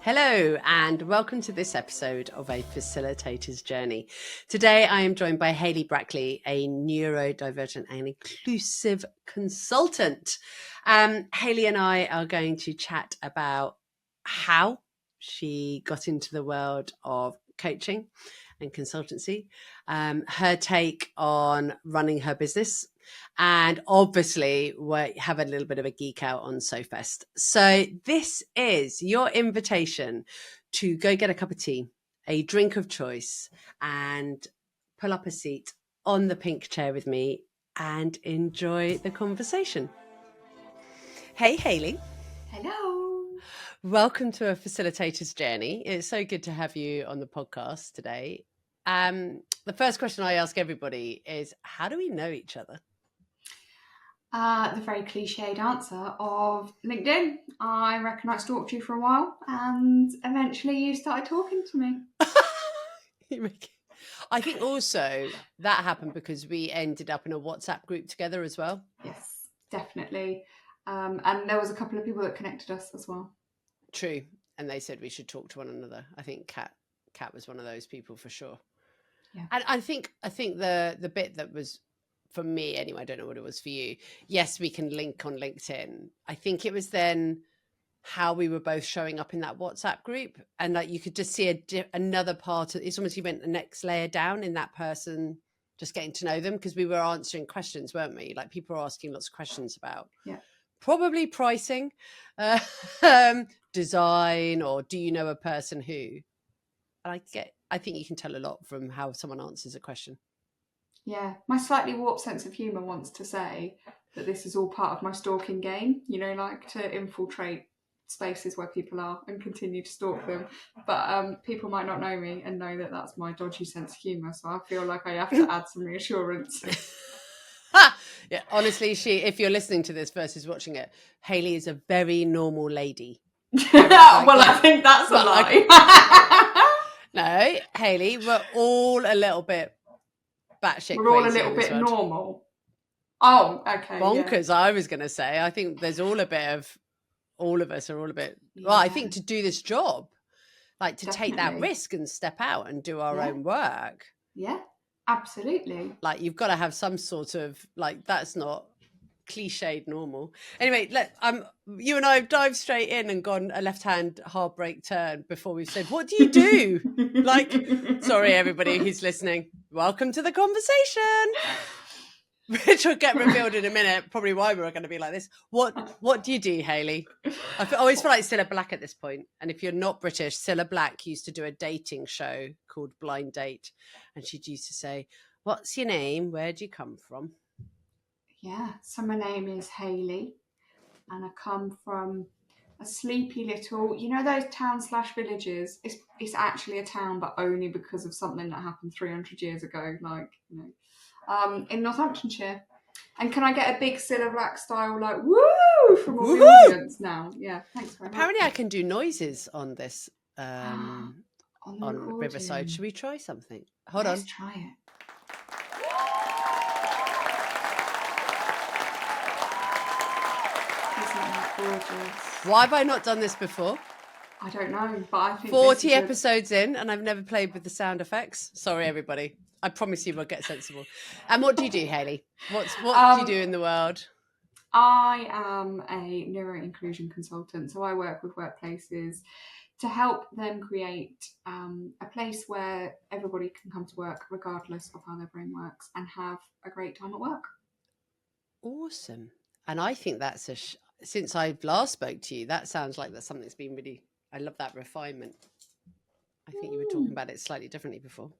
Hello and welcome to this episode of A Facilitator's Journey. Today I am joined by Hayley Brackley, a neurodivergent and inclusive consultant. Hayley and I are going to chat about how she got into the world of coaching and consultancy, her take on running her business, and obviously we have a little bit of a geek out on SoFest. So this is your invitation to go get a cup of tea, a drink of choice, and pull up a seat on the pink chair with me and enjoy the conversation. Hey, Hayley. Hello. Welcome to A Facilitator's Journey. It's so good to have you on the podcast today. The first question I ask everybody is, how do we know each other? The very cliched answer of LinkedIn. I reckon I stalked you for a while and eventually you started talking to me. I think also that happened because we ended up in a WhatsApp group together as well. Yes, definitely. And there was a couple of people that connected us as well. True. And they said we should talk to one another. I think Kat was one of those people for sure. Yeah. And I think the bit that was, for me anyway, I don't know what it was for you. Yes, we can link on LinkedIn. I think it was then how we were both showing up in that WhatsApp group, and like you could just see another part of it's almost you went the next layer down in that person, just getting to know them, because we were answering questions, weren't we? Like people were asking lots of questions about probably pricing, design, or do you know a person who? And I think you can tell a lot from how someone answers a question. Yeah, my slightly warped sense of humour wants to say that this is all part of my stalking game, you know, like to infiltrate spaces where people are and continue to stalk them. But people might not know me and know that that's my dodgy sense of humour, so I feel like I have to add some reassurance. Yeah, honestly, if you're listening to this versus watching it, Hayley is a very normal lady. I think that's a lie. No, Hayley, we're all a little bit batshit crazy. We're all a little bit normal. Oh, okay. Bonkers, yeah. I was going to say. I think there's all of us are all a bit, well, I think to do this job, like to take that risk and step out and do our own work. Yeah, absolutely. Like you've got to have some sort of, like, that's not cliched normal. Anyway, you and I have dived straight in and gone a left-hand hard brake turn before we've said, what do you do? Like, sorry, everybody who's listening. Welcome to the conversation, which will get revealed in a minute, probably why we're going to be like this. What do you do, Hayley? I always feel like Cilla Black at this point. And if you're not British, Cilla Black used to do a dating show called Blind Date. And she used to say, what's your name? Where do you come from? Yeah, so my name is Hayley and I come from a sleepy little, you know those town/villages? It's actually a town, but only because of something that happened 300 years ago, like, you know, in Northamptonshire. And can I get a big Cilla Black style, like, woo, from all the audience now? Yeah, thanks very much. Apparently I can do noises on this, on Riverside. Should we try something? Let's try it. Gorgeous. Why have I not done this before? I don't know, but I think 40 episodes in and I've never played with the sound effects. Sorry, everybody. I promise you we'll get sensible. And what do you do, Hayley? What do you do in the world? I am a neuro-inclusion consultant, so I work with workplaces to help them create a place where everybody can come to work regardless of how their brain works and have a great time at work. Awesome. And I think that's since I last spoke to you, that sounds like that's something that's been really, I love that refinement. I think you were talking about it slightly differently before.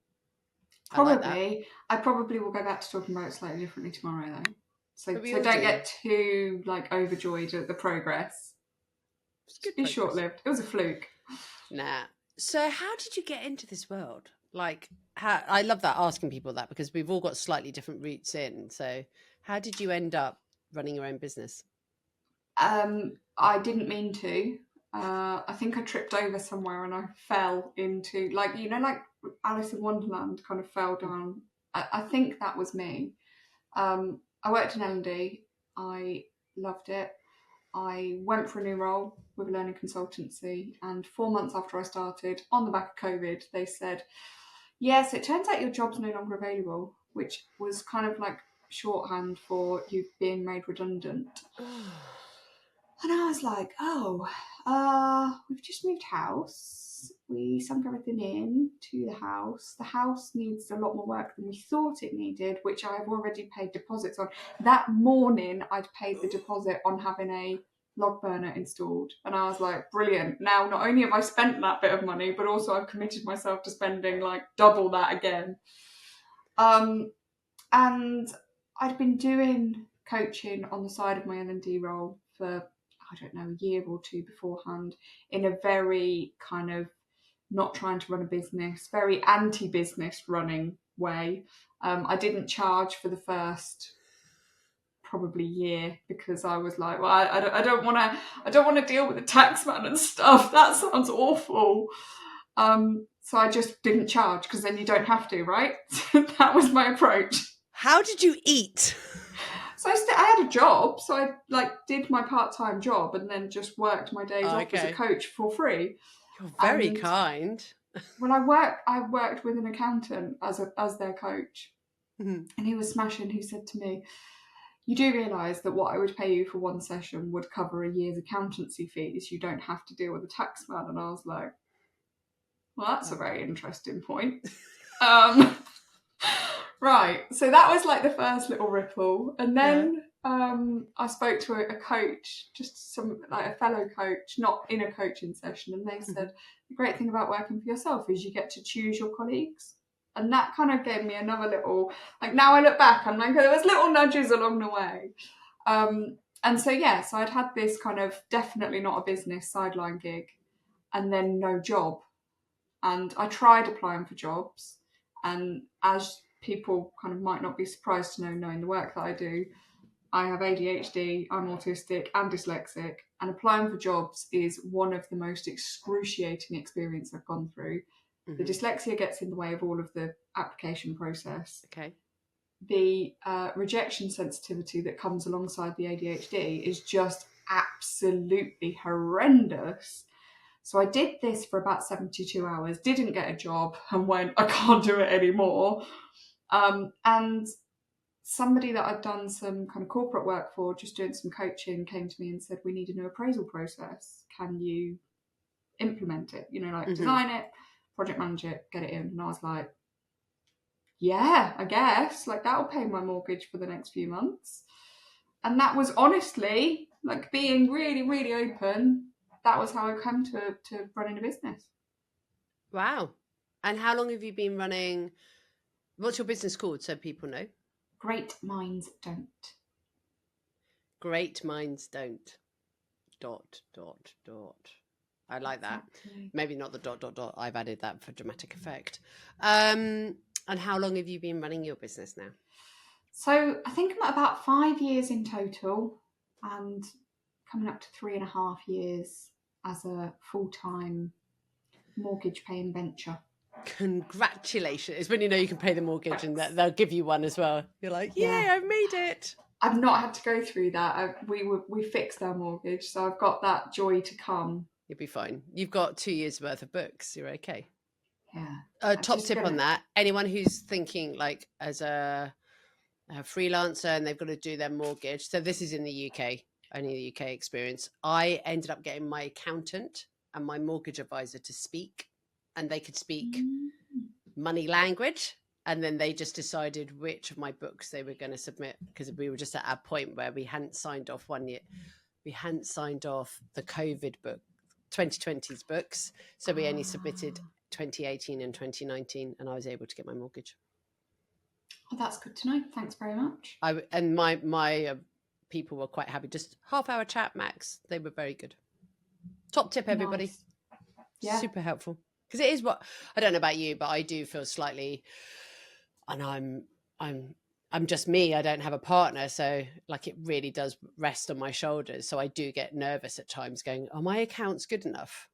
Probably. I probably will go back to talking about it slightly differently tomorrow though. So don't get too overjoyed at the progress. It's short-lived. It was a fluke. Nah. So how did you get into this world? Like, I love that, asking people that, because we've all got slightly different routes in. So how did you end up running your own business? I didn't mean to. I think I tripped over somewhere and I fell into, like Alice in Wonderland, kind of fell down. I think that was me. I worked in L&D. I loved it. I went for a new role with a learning consultancy, and 4 months after I started, on the back of COVID, they said, yes, it turns out your job's no longer available, which was kind of like shorthand for you being made redundant. And I was like, we've just moved house. We sunk everything in to the house. The house needs a lot more work than we thought it needed, which I've already paid deposits on. That morning, I'd paid the deposit on having a log burner installed. And I was like, brilliant. Now, not only have I spent that bit of money, but also I've committed myself to spending like double that again. And I'd been doing coaching on the side of my L&D role for, I don't know, a year or two beforehand, in a very kind of not trying to run a business, very anti-business running way. I didn't charge for the first probably year because I was like, well, I don't want to deal with the taxman and stuff. That sounds awful. So I just didn't charge because then you don't have to, right? That was my approach. How did you eat? So I had a job, so I like did my part-time job and then just worked my days off as a coach for free. You're very kind. When I worked with an accountant as their coach, and he was smashing. He said to me, "You do realise that what I would pay you for one session would cover a year's accountancy fees. You don't have to deal with a taxman." And I was like, "Well, that's a very interesting point." Right, so that was like the first little ripple, and then I spoke to a coach, just a fellow coach, not in a coaching session, and they said the great thing about working for yourself is you get to choose your colleagues, and that kind of gave me another little, like, now I look back, I'm like, there was little nudges along the way, and so so I'd had this kind of definitely not a business sideline gig, and then no job, and I tried applying for jobs, and as people kind of might not be surprised to know, knowing the work that I do, I have ADHD, I'm autistic and dyslexic, and applying for jobs is one of the most excruciating experiences I've gone through. The dyslexia gets in the way of all of the application process. Okay. The rejection sensitivity that comes alongside the ADHD is just absolutely horrendous. So I did this for about 72 hours, didn't get a job, and went, I can't do it anymore. And somebody that I'd done some kind of corporate work for, just doing some coaching, came to me and said, we need a new appraisal process. Can you implement it? Design it, project manage it, get it in. And I was like, yeah, I guess. Like, that'll pay my mortgage for the next few months. And that was honestly, like, being really, really open. That was how I came to running a business. Wow. And how long have you been running? What's your business called, so people know? Great Minds Don't. Great Minds Don't. ... I like that. Exactly. Maybe not the ... I've added that for dramatic effect. And how long have you been running your business now? So I think I'm at about 5 years in total, and coming up to 3.5 years as a full-time mortgage paying venture. Congratulations. It's when you know you can pay the mortgage and they'll give you one as well. You're like, yay, I've made it. I've not had to go through that. We fixed our mortgage, so I've got that joy to come. You'll be fine. You've got 2 years worth of books. You're okay. Yeah. Top tip on that. Anyone who's thinking like as a freelancer and they've got to do their mortgage. So this is in the UK, only the UK experience. I ended up getting my accountant and my mortgage advisor to speak, and they could speak money language. And then they just decided which of my books they were going to submit, because we were just at a point where we hadn't signed off one yet. We hadn't signed off the COVID book, 2020's books. So we only submitted 2018 and 2019, and I was able to get my mortgage. Oh, that's good to know. Thanks very much. My people were quite happy. Just half-hour chat max. They were very good. Top tip, everybody. Nice. Yeah. Super helpful. Because it is what, I don't know about you, but I do feel slightly, and I'm just me. I don't have a partner, so like it really does rest on my shoulders. So I do get nervous at times, going, "Are my accounts good enough?"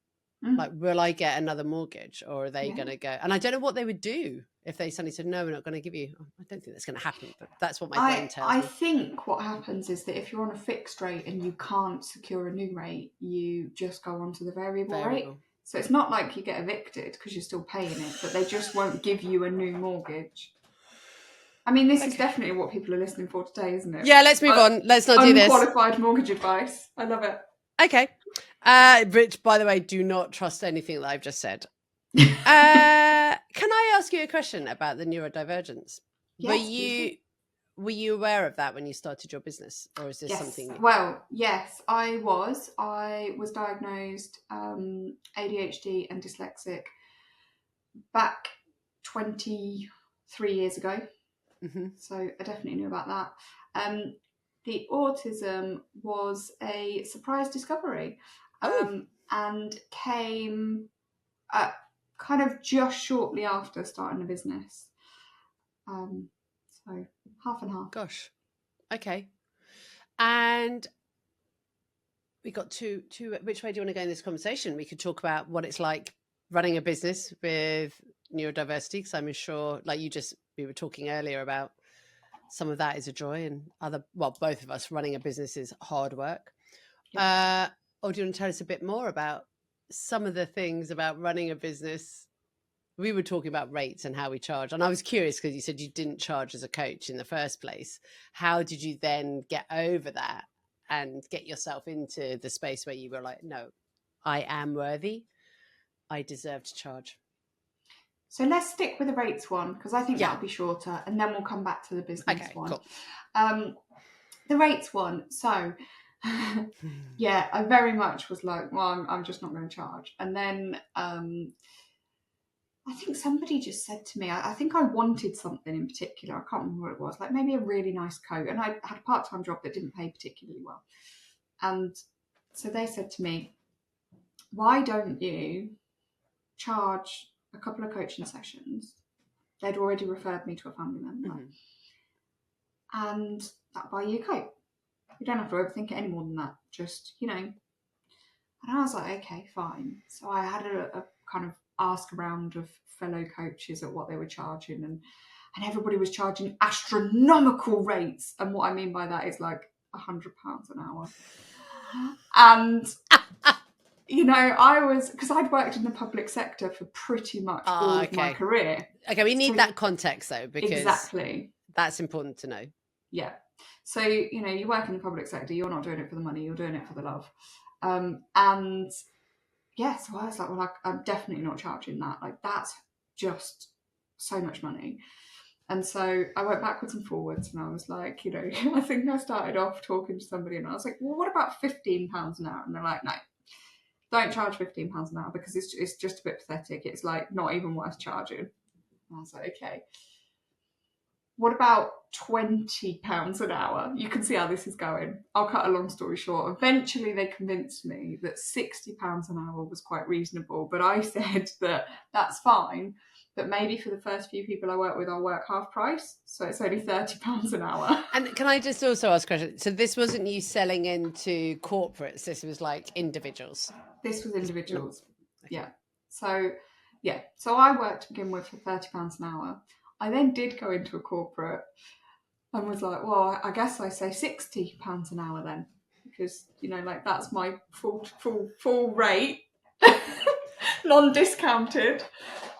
Like, will I get another mortgage, or are they going to go? And I don't know what they would do if they suddenly said, no, we're not going to give you. I don't think that's going to happen, but that's what my brain tells I me. think what happens is that if you're on a fixed rate and you can't secure a new rate, you just go on to the variable rate. So it's not like you get evicted because you're still paying it, but they just won't give you a new mortgage. I mean, this is definitely what people are listening for today, isn't it? Yeah, let's move on. Let's not do this. Unqualified mortgage advice. I love it. Okay. Rich, by the way, do not trust anything that I've just said. Can I ask you a question about the neurodivergence? Yes, were you aware of that when you started your business, or is this something? Well, yes, I was. I was diagnosed ADHD and dyslexic back 23 years ago. So I definitely knew about that. The autism was a surprise discovery, and came kind of just shortly after starting a business. So half and half. Gosh. Okay. And we got to which way do you want to go in this conversation? We could talk about what it's like running a business with neurodiversity, because I'm sure, like we were talking earlier about, some of that is a joy, and both of us, running a business is hard work. Or do you want to tell us a bit more about some of the things about running a business? We were talking about rates and how we charge, and I was curious because you said you didn't charge as a coach in the first place. How did you then get over that and get yourself into the space where you were like, no, I am worthy, I deserve to charge? So let's stick with the rates one, because I think that'll be shorter, and then we'll come back to the business one. Cool. The rates one. So yeah, I very much was like, well, I'm just not going to charge. And then I think somebody just said to me, I think I wanted something in particular. I can't remember what it was, like maybe a really nice coat. And I had a part-time job that didn't pay particularly well. And so they said to me, why don't you charge a couple of coaching sessions? They'd already referred me to a family member. And that'll buy you a coat. You don't have to overthink it any more than that. Just, And I was like, okay, fine. So I had a kind of ask around of fellow coaches at what they were charging, and everybody was charging astronomical rates. And what I mean by that is like £100 an hour. And I was, because I'd worked in the public sector for pretty much all of my career. Okay, we need that context though, because exactly, that's important to know. Yeah. So, you work in the public sector, you're not doing it for the money, you're doing it for the love. And yeah, so I was like, well, I'm definitely not charging that. Like, that's just so much money. And so I went backwards and forwards, and I was like, I think I started off talking to somebody, and I was like, well, what about £15 an hour? And they're like, no, don't charge £15 an hour, because it's just a bit pathetic. It's like not even worth charging. And I was like, okay. What about £20 an hour? You can see how this is going. I'll cut a long story short. Eventually, they convinced me that £60 an hour was quite reasonable. But I said that that's fine. But maybe for the first few people I work with, I'll work half price. So it's only £30 an hour. And can I just also ask a question? So this wasn't you selling into corporates. This was like individuals. This was individuals. Okay. Yeah. So I worked to begin with for £30 an hour. I then did go into a corporate and was like, well, I guess I say £60 an hour then, because that's my full rate, non-discounted.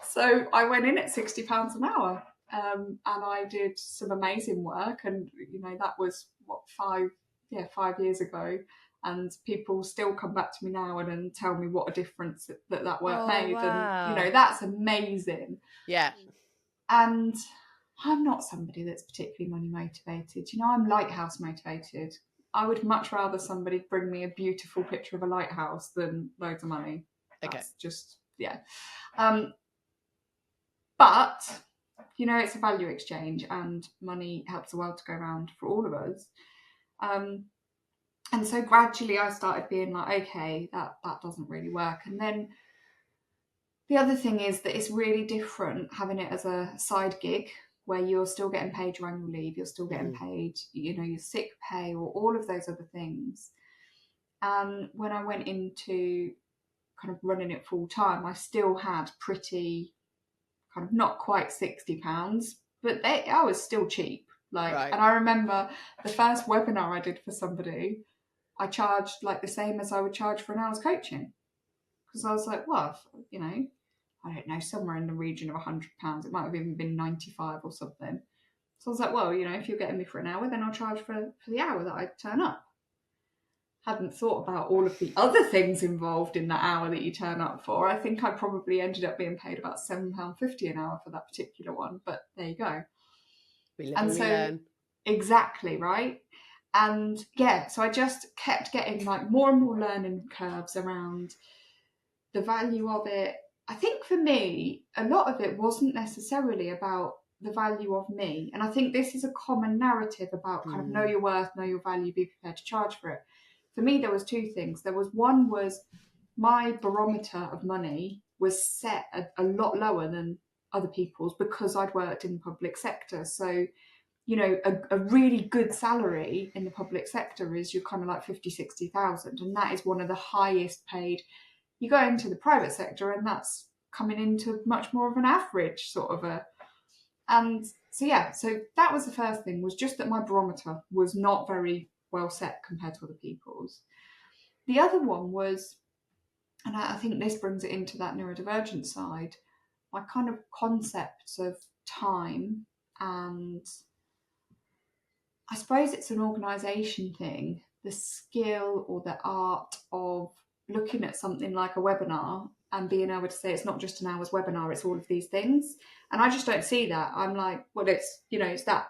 So I went in at £60 an hour, and I did some amazing work, and that was 5 years ago. And people still come back to me now and tell me what a difference that work made. Wow. And that's amazing. Yeah. And I'm not somebody that's particularly money motivated. I'm lighthouse motivated. I would much rather somebody bring me a beautiful picture of a lighthouse than loads of money. That's just, yeah. But, it's a value exchange, and money helps the world to go around for all of us. And so gradually I started being like, okay, that doesn't really work. And then the other thing is that it's really different having it as a side gig, where you're still getting paid your annual leave, you're still getting paid, your sick pay, or all of those other things. And when I went into kind of running it full time, I still had pretty kind of not quite £60, but I was still cheap. Like, Right. and I remember the first webinar I did for somebody, I charged like the same as I would charge for an hour's coaching, because I was like, well, you know, I don't know, somewhere in the region of £100. It might have even been 95 or something. So I was like, well, you know, if you're getting me for an hour, then I'll charge for the hour that I turn up. Hadn't thought about all of the other things involved in that hour that you turn up for. I think I probably ended up being paid about £7.50 an hour for that particular one, but there you go. We live And and we so, learn. exactly, right? And yeah, so I just kept getting like more and more learning curves around the value of it. I think for me, a lot of it wasn't necessarily about the value of me. And I think this is a common narrative about kind of know your worth, know your value, be prepared to charge for it. For me, there was two things. There was one was my barometer of money was set a lot lower than other people's because I'd worked in the public sector. So, you know, a really good salary in the public sector is you're kind of like 50, 60,000. And that is one of the highest paid. You go into the private sector and that's coming into much more of an average sort of a. And so, yeah, so that was the first thing, was just that my barometer was not very well set compared to other people's. The other one was, and I think this brings it into that neurodivergent side, my kind of concepts of time, and I suppose it's an organisation thing, the skill or the art of looking at something like a webinar and being able to say it's not just an hour's webinar, it's all of these things. And I just don't see that. I'm like, well, it's, you know, it's that.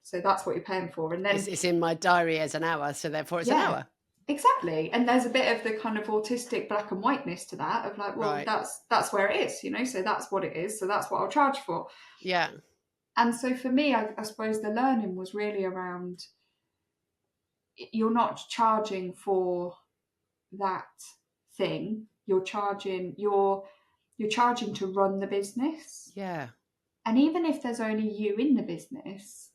So that's what you're paying for. And then It's in my diary as an hour, so therefore it's an yeah, hour. exactly. And there's a bit of the kind of autistic black and whiteness to that of like, well, Right. that's where it is, you know, so that's what it is. So that's what I'll charge for. Yeah. And so for me, I suppose the learning was really around, you're not charging for that thing. You're charging to run the business. Yeah. And even if there's only you in the business,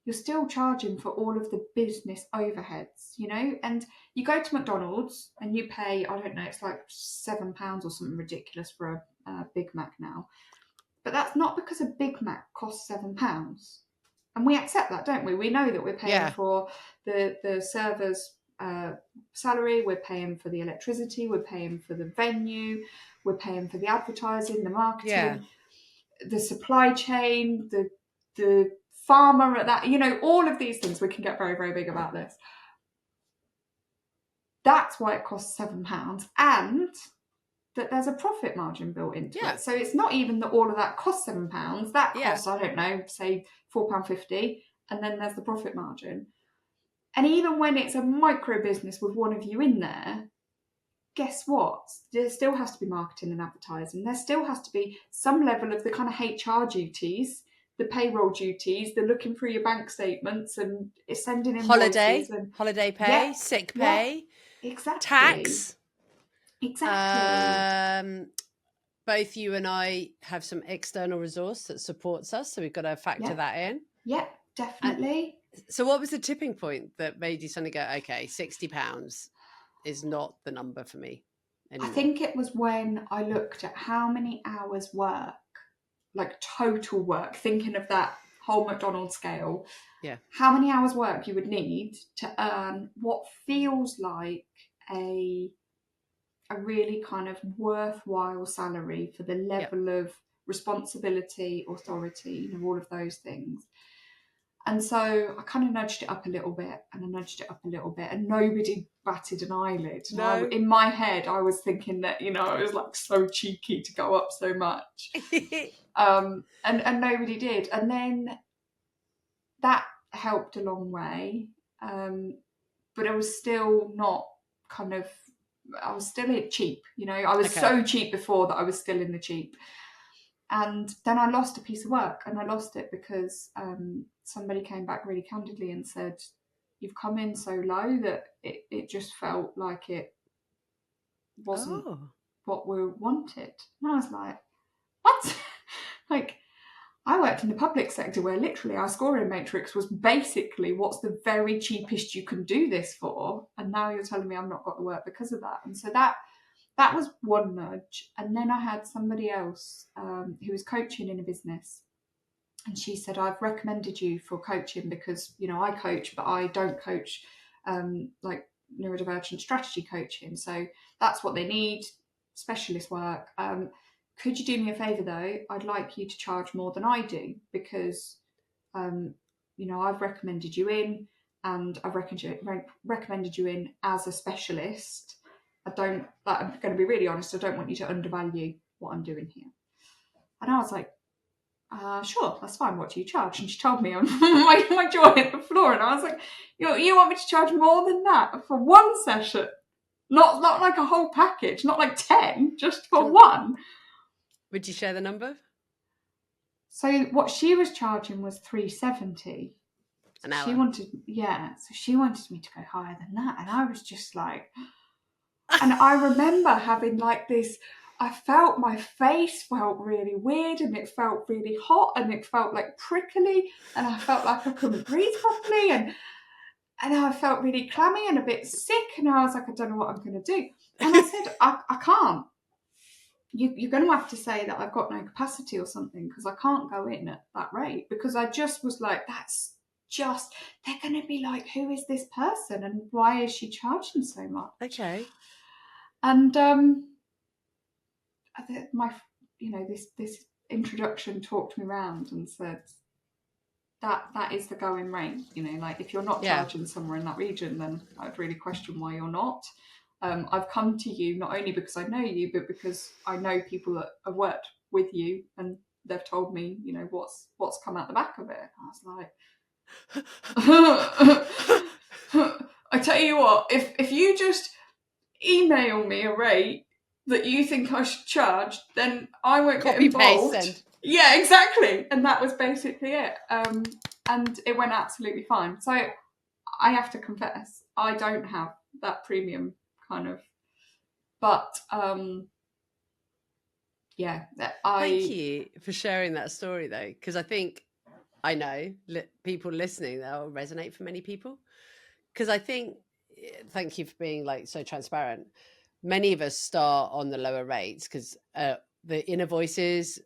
you're still charging for all of the business overheads, you know? And you go to McDonald's and you pay, I don't know, it's like £7 or something ridiculous for a Big Mac now. But that's not because a Big Mac costs £7. And we accept that, don't we? We know that we're paying for the server's salary, we're paying for the electricity, we're paying for the venue, we're paying for the advertising, the marketing, the supply chain, the farmer at that, you know, all of these things. We can get very, very big about this. That's why it costs £7, and that there's a profit margin built into it. So it's not even that all of that costs £7. That costs, I don't know, say £4.50, and then there's the profit margin. And even when it's a micro business with one of you in there, guess what? There still has to be marketing and advertising. There still has to be some level of the kind of HR duties, the payroll duties, the looking through your bank statements and sending invoices. Holiday pay, sick pay, exactly. tax. Exactly. Both you and I have some external resource that supports us, so we've got to factor that in. Yeah, definitely. So what was the tipping point that made you suddenly go, okay, £60 is not the number for me anymore? I think it was when I looked at how many hours work, like total work, thinking of that whole McDonald's scale. Yeah. How many hours work you would need to earn what feels like a really kind of worthwhile salary for the level of responsibility, authority, you know, all of those things. And so I kind of nudged it up a little bit, and I nudged it up a little bit, and nobody batted an eyelid. No. In my head, I was thinking that, you know, I was like so cheeky to go up so much. And nobody did. And then that helped a long way. But it was still not kind of, I was still cheap, you know. I was so cheap before that I was still in the cheap. And then I lost a piece of work, and I lost it because somebody came back really candidly and said, you've come in so low that it just felt like it wasn't what we wanted. And I was like, what? Like, I worked in the public sector where literally our scoring matrix was basically what's the very cheapest you can do this for. And now you're telling me I've not got the work because of that. And so that that was one nudge. And then I had somebody else who was coaching in a business. And she said, I've recommended you for coaching because, you know, I coach, but I don't coach like neurodivergent strategy coaching. So that's what they need, specialist work. Could you do me a favour though? I'd like you to charge more than I do because, you know, I've recommended you in and I've recommended you in as a specialist. I'm going to be really honest, I don't want you to undervalue what I'm doing here. And I was like, sure, that's fine. What do you charge? And she told me, my jaw hit the floor, and I was like, you want me to charge more than that for one session? Not like a whole package, not like 10, just for one. Would you share the number? So what she was charging was $370 an hour. She wanted me to go higher than that, and I was just like, and I remember having like this. I felt my face felt really weird, and it felt really hot, and it felt like prickly, and I felt like I couldn't breathe properly, and I felt really clammy and a bit sick, and I was like, I don't know what I'm going to do. And I said, I can't. You're going to have to say that I've got no capacity or something, because I can't go in at that rate, because I just was like, they're going to be like, who is this person, and why is she charging so much? Okay. And this introduction talked me around and said that is the going rate. You know, like if you're not charging somewhere in that region, then I'd really question why you're not. I've come to you not only because I know you, but because I know people that have worked with you, and they've told me, you know, what's come out the back of it. I was like, I tell you what, if you just email me a rate that you think I should charge, then I won't get involved. Paste, yeah, exactly. And that was basically it. And it went absolutely fine. So I have to confess, I don't have that premium kind of, but Thank you for sharing that story though, because I think I know people listening, that'll resonate for many people. Because I think, thank you for being like so transparent. Many of us start on the lower rates because the inner voices,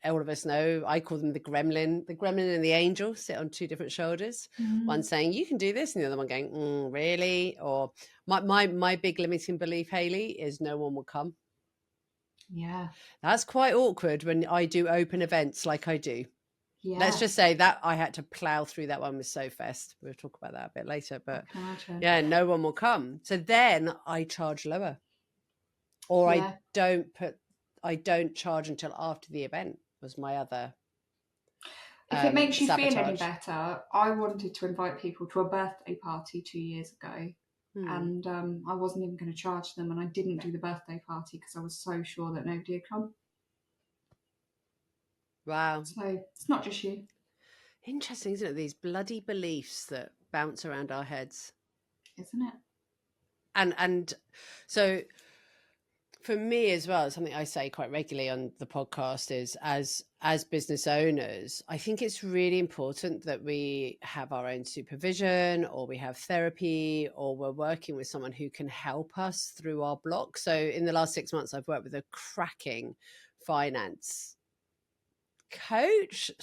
all of us know, I call them the gremlin and the angel sit on two different shoulders. One saying you can do this, and the other one going, really? Or my big limiting belief, Hayley, is no one will come. Yeah, that's quite awkward when I do open events like I do. Yeah. Let's just say that I had to plow through that one with SoFest. We'll talk about that a bit later, but yeah, no one will come. So then I charge lower, or I don't charge until after the event was my other. If it makes you feel any better, I wanted to invite people to a birthday party 2 years ago. And I wasn't even going to charge them, and I didn't do the birthday party because I was so sure that nobody had come. Wow. So it's not just you. Interesting, isn't it? These bloody beliefs that bounce around our heads. Isn't it? And so for me as well, something I say quite regularly on the podcast is as business owners, I think it's really important that we have our own supervision, or we have therapy, or we're working with someone who can help us through our block. So in the last 6 months, I've worked with a cracking finance coach /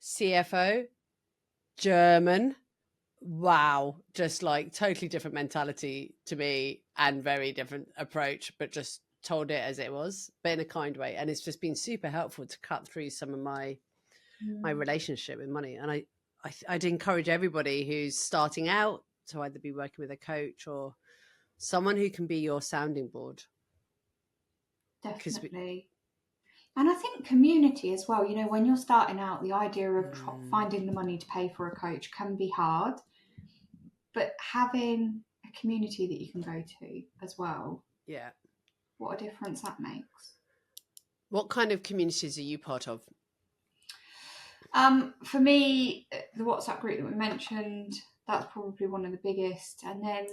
CFO, German. Wow, just like totally different mentality to me and very different approach, but just told it as it was, but in a kind way. And it's just been super helpful to cut through some of my relationship with money. And I'd encourage everybody who's starting out to either be working with a coach or someone who can be your sounding board. Definitely. And I think community as well, you know, when you're starting out, the idea of finding the money to pay for a coach can be hard, but having a community that you can go to as well. Yeah. What a difference that makes. What kind of communities are you part of? For me, the WhatsApp group that we mentioned, that's probably one of the biggest. And then,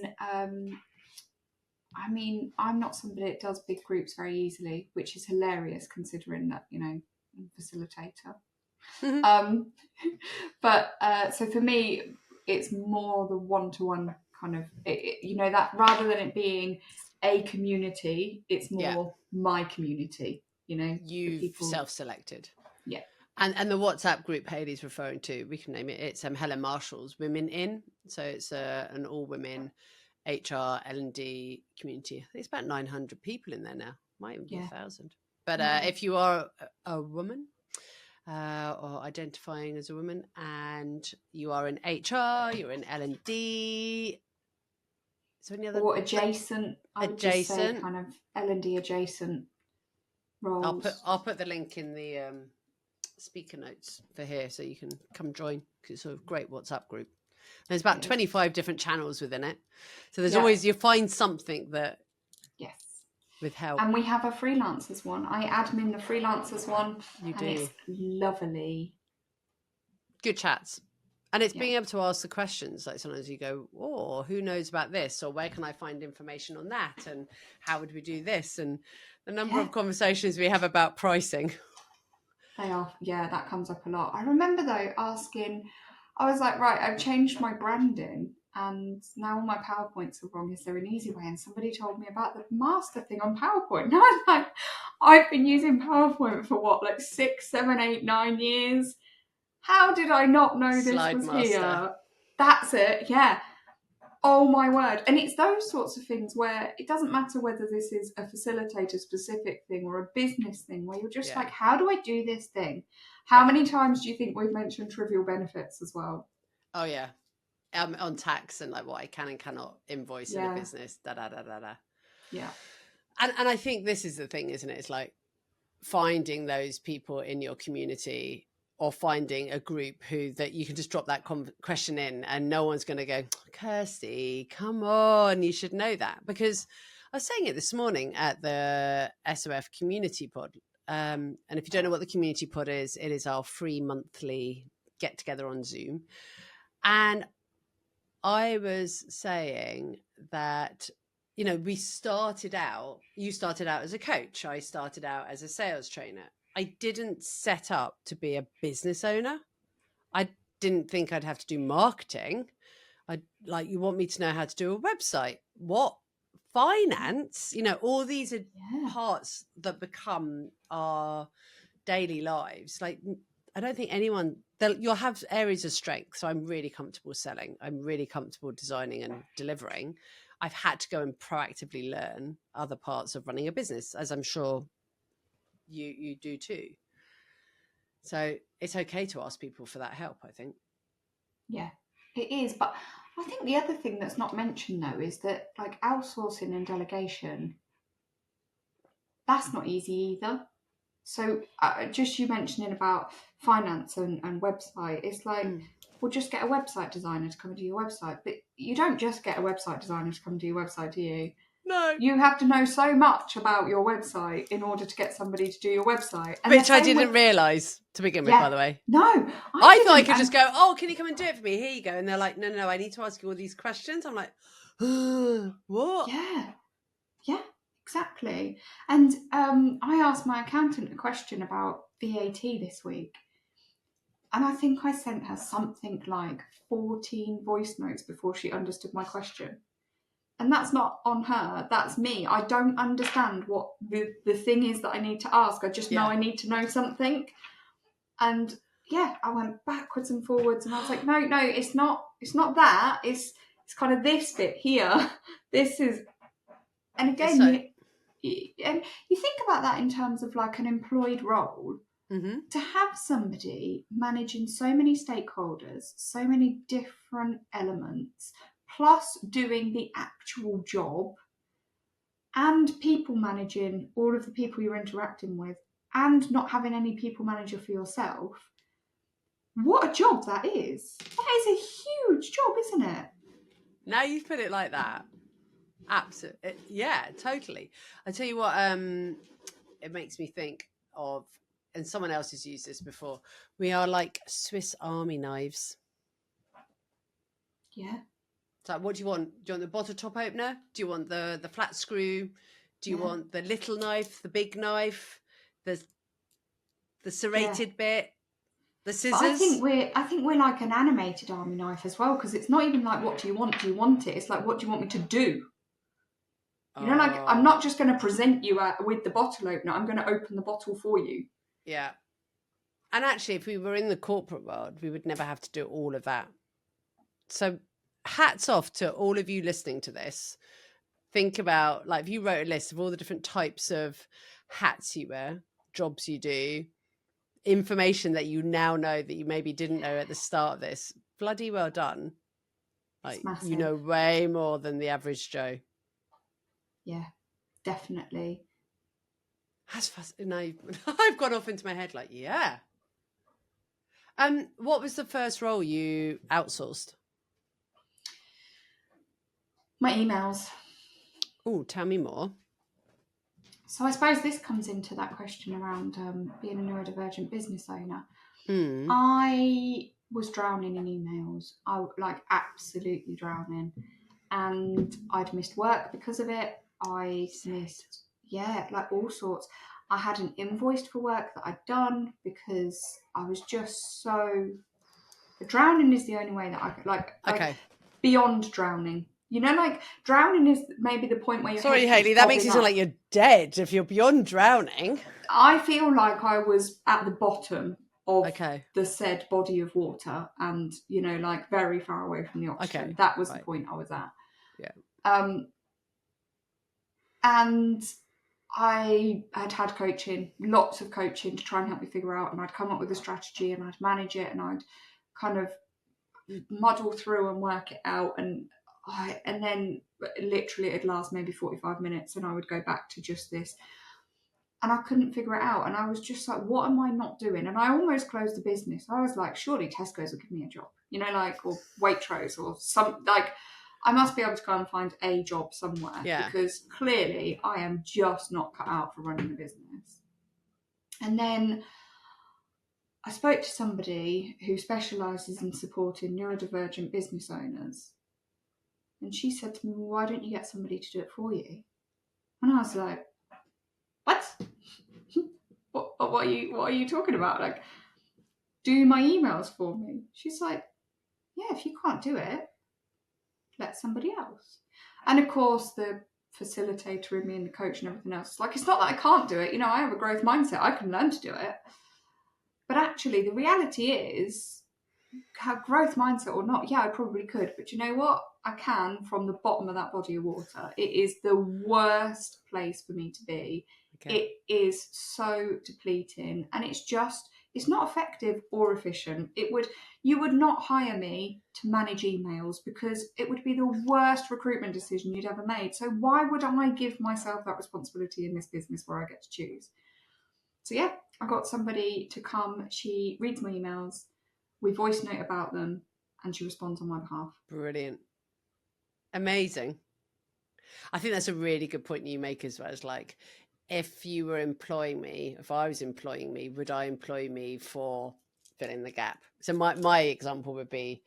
I mean, I'm not somebody that does big groups very easily, which is hilarious considering that, you know, I'm a facilitator. But so for me, it's more the one-to-one kind of, you know, that rather than it being a community. It's more my community, you know. You've self-selected. Yeah. And the WhatsApp group Hayley's referring to, we can name it. It's Helen Marshall's Women In. So it's an all-women HR L&D community. I think it's about 900 people in there now. Might even be 1,000. But if you are a woman or identifying as a woman, and you are in HR, you're in L&D. So any other or adjacent? I would just say kind of L&D adjacent roles. I'll put the link in the speaker notes for here, so you can come join, because it's a great WhatsApp group. There's about 25 different channels within it, so there's always, you find something that with help. And we have a freelancers one. I admin the freelancers one. You do. It's lovely. Good chats. And it's being able to ask the questions. Like sometimes you go, oh, who knows about this? Or where can I find information on that? And how would we do this? And the number of conversations we have about pricing. They are, that comes up a lot. I remember though asking, I was like, right, I've changed my branding and now all my PowerPoints are wrong. Is there an easy way? And somebody told me about the master thing on PowerPoint. And I was like, I've been using PowerPoint for what, like 6, 7, 8, 9 years? How did I not know this was here? That's it, Oh my word. And it's those sorts of things where it doesn't matter whether this is a facilitator specific thing or a business thing, where you're just like, how do I do this thing? How many times do you think we've mentioned trivial benefits as well? Oh yeah. On tax and like what I can and cannot invoice in a business. Yeah. And I think this is the thing, isn't it? It's like finding those people in your community, or finding a group that you can just drop that question in and no one's going to go, Kirsty, come on, you should know that. Because I was saying it this morning at the SOF community pod. And if you don't know what the community pod is, it is our free monthly get together on Zoom. And I was saying that, you know, you started out as a coach. I started out as a sales trainer. I didn't set up to be a business owner. I didn't think I'd have to do marketing. You want me to know how to do a website? What? Finance? You know, all these are parts that become our daily lives. Like, I don't think you'll have areas of strength. So I'm really comfortable selling. I'm really comfortable designing and delivering. I've had to go and proactively learn other parts of running a business, as I'm sure you do too. So it's okay to ask people for that help, I think. Yeah, it is. But I think the other thing that's not mentioned though is that like outsourcing and delegation, that's not easy either. So just you mentioning about finance and website, it's like, well, just get a website designer to come and do your website. But you don't just get a website designer to come and do your website, do you? No. You have to know so much about your website in order to get somebody to do your website. And which I didn't realise to begin with, by the way. No. I thought I could just go, oh, can you come and do it for me? Here you go. And they're like, no, I need to ask you all these questions. I'm like, what? Yeah, exactly. And I asked my accountant a question about VAT this week. And I think I sent her something like 14 voice notes before she understood my question. And that's not on her, that's me. I don't understand what the thing is that I need to ask. I just know I need to know something. And I went backwards and forwards and I was like, no, it's not that. It's kind of this bit here. This is, and again, you think about that in terms of like an employed role. Mm-hmm. To have somebody managing so many stakeholders, so many different elements, plus doing the actual job and people managing all of the people you're interacting with and not having any people manager for yourself, what a job that is. That is a huge job, isn't it? Now you've put it like that. Absolutely. Yeah, totally. I tell you what, it makes me think of, and someone else has used this before, we are like Swiss Army knives. Yeah. So what do you want? Do you want the bottle top opener? Do you want the flat screw? Do you want the little knife, the big knife, the serrated bit, the scissors? But I think we're like an animated army knife as well, because it's not even like what do you want? Do you want it? It's like what do you want me to do? You know, like, I'm Oh, not just going to present you with the bottle opener. I'm going to open the bottle for you. yeah. And actually, if we were in the corporate world, we would never have to do all of that. So hats off to all of you listening to this. Think about, like, if you wrote a list of all the different types of hats you wear, jobs you do, information that you now know that you maybe didn't know at the start of this, bloody well done. It's Like, you massive. know way more than the average Joe. Yeah, definitely. That's fascinating. Now I've gone off into my head like, yeah. What was the first role you outsourced? My emails. Oh, tell me more. So I suppose this comes into that question around being a neurodivergent business owner. Mm. I was drowning in emails. I like absolutely drowning, and I'd missed work because of it. I missed, yeah, like all sorts. I hadn't invoiced for work that I'd done because I was just so drowning is the only way that I could like Okay. beyond drowning. You know, like drowning is maybe the point where your Sorry, head keeps Hayley, that makes bobbing you sound up. like you're dead if you're beyond drowning. I feel like I was at the bottom of Okay. the said body of water and, you know, like very far away from the oxygen. Okay. That was the Right. point I was at. Yeah. And I had coaching, lots of coaching to try and help me figure out, and I'd come up with a strategy and I'd manage it and I'd kind of muddle through and work it out, and then literally it'd last maybe 45 minutes and I would go back to just this, and I couldn't figure it out, and I was just like, what am I not doing? And I almost closed the business. I was like, surely Tesco's will give me a job, you know, like, or Waitrose or some, like, I must be able to go and find a job somewhere, Yeah. because clearly I am just not cut out for running a business. And then I spoke to somebody who specialises in supporting neurodivergent business owners. And she said to me, well, why don't you get somebody to do it for you? And I was like, what? What are you talking about? Like, do my emails for me? She's like, yeah, if you can't do it, let somebody else. And of course, the facilitator in me and the coach and everything else, like, it's not that I can't do it. You know, I have a growth mindset. I can learn to do it. But actually, the reality is, have growth mindset or not, yeah, I probably could. But you know what? I can from the bottom of that body of water. It is the worst place for me to be. Okay. It is so depleting, and it's not effective or efficient. You would not hire me to manage emails because it would be the worst recruitment decision you'd ever made. So why would I give myself that responsibility in this business where I get to choose? So yeah, I got somebody to come. She reads my emails, we voice note about them, and she responds on my behalf. Brilliant. Amazing. I think that's a really good point you make as well. It's like, if you were employing me, if I was employing me, would I employ me for filling the gap? So my example would be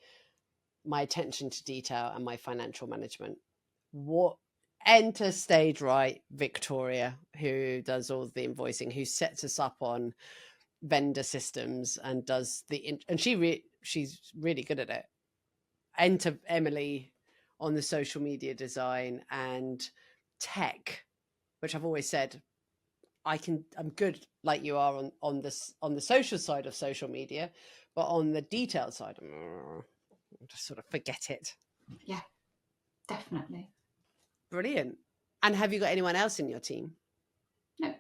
my attention to detail and my financial management. What enter stage right Victoria, who does all the invoicing, who sets us up on vendor systems and does and she's really good at it. Enter Emily on the social media design and tech, which I've always said I'm good like you are on the social side of social media, but on the detailed side, I just sort of forget it. Yeah, definitely. Brilliant. And have you got anyone else in your team? No.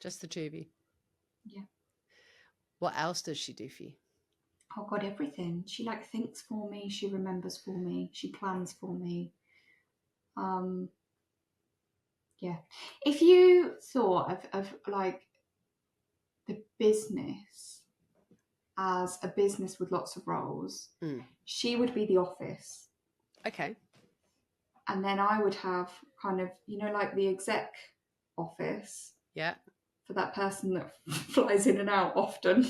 Just the two of you? Yeah. What else does she do for you? Oh God, everything. She like thinks for me, she remembers for me, she plans for me. Yeah. If you thought of like the business as a business with lots of roles, she would be the office. Okay. And then I would have kind of, you know, like the exec office. Yeah. For that person that flies in and out often.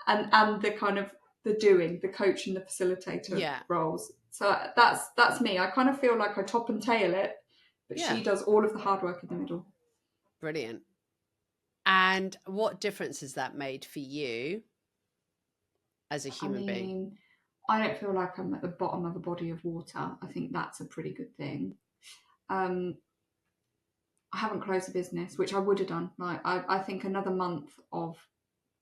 and the kind of the coach and the facilitator roles. So that's me. I kind of feel like I top and tail it, but she does all of the hard work in the middle. Brilliant. And what difference has that made for you as a human being? I don't feel like I'm at the bottom of a body of water. I think that's a pretty good thing. I haven't closed the business, which I would have done. Like I think another month of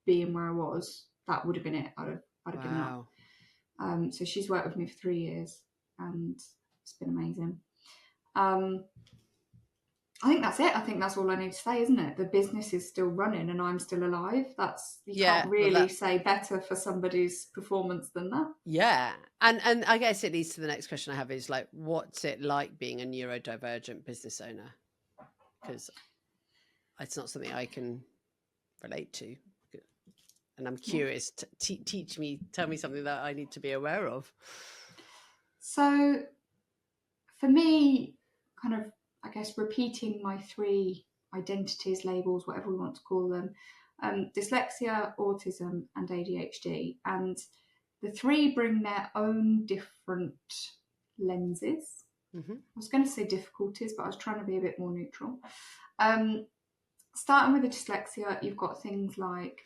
being where I was, that would have been it. I'd have given up. So she's worked with me for 3 years, and it's been amazing. I think that's it. I think that's all I need to say, isn't it? The business is still running and I'm still alive. You can't really say better for somebody's performance than that. Yeah. And I guess it leads to the next question I have is like, what's it like being a neurodivergent business owner? Because it's not something I can relate to. And I'm curious, tell me something that I need to be aware of. So for me, kind of, I guess, repeating my 3 identities, labels, whatever we want to call them, dyslexia, autism, and ADHD. And the 3 bring their own different lenses. I was going to say difficulties, but I was trying to be a bit more neutral. Starting with the dyslexia, you've got things like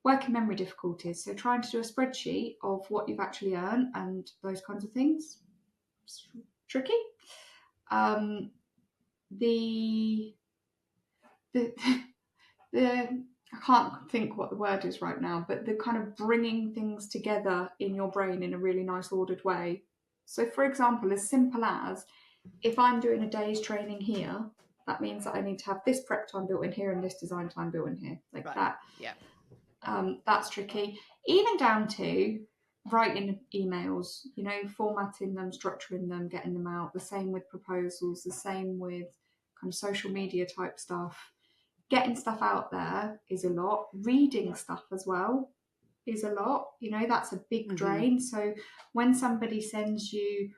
working memory difficulties. So trying to do a spreadsheet of what you've actually earned and those kinds of things. It's tricky. I can't think what the word is right now, but the kind of bringing things together in your brain in a really nice ordered way. So for example, as simple as if I'm doing a day's training here, that means that I need to have this prep time built in here and this design time built in here, like that. Yeah. That's tricky. Even down to writing emails, formatting them, structuring them, getting them out. The same with proposals, the same with kind of social media type stuff. Getting stuff out there is a lot. Reading stuff as well is a lot. That's a big drain. So when somebody sends you,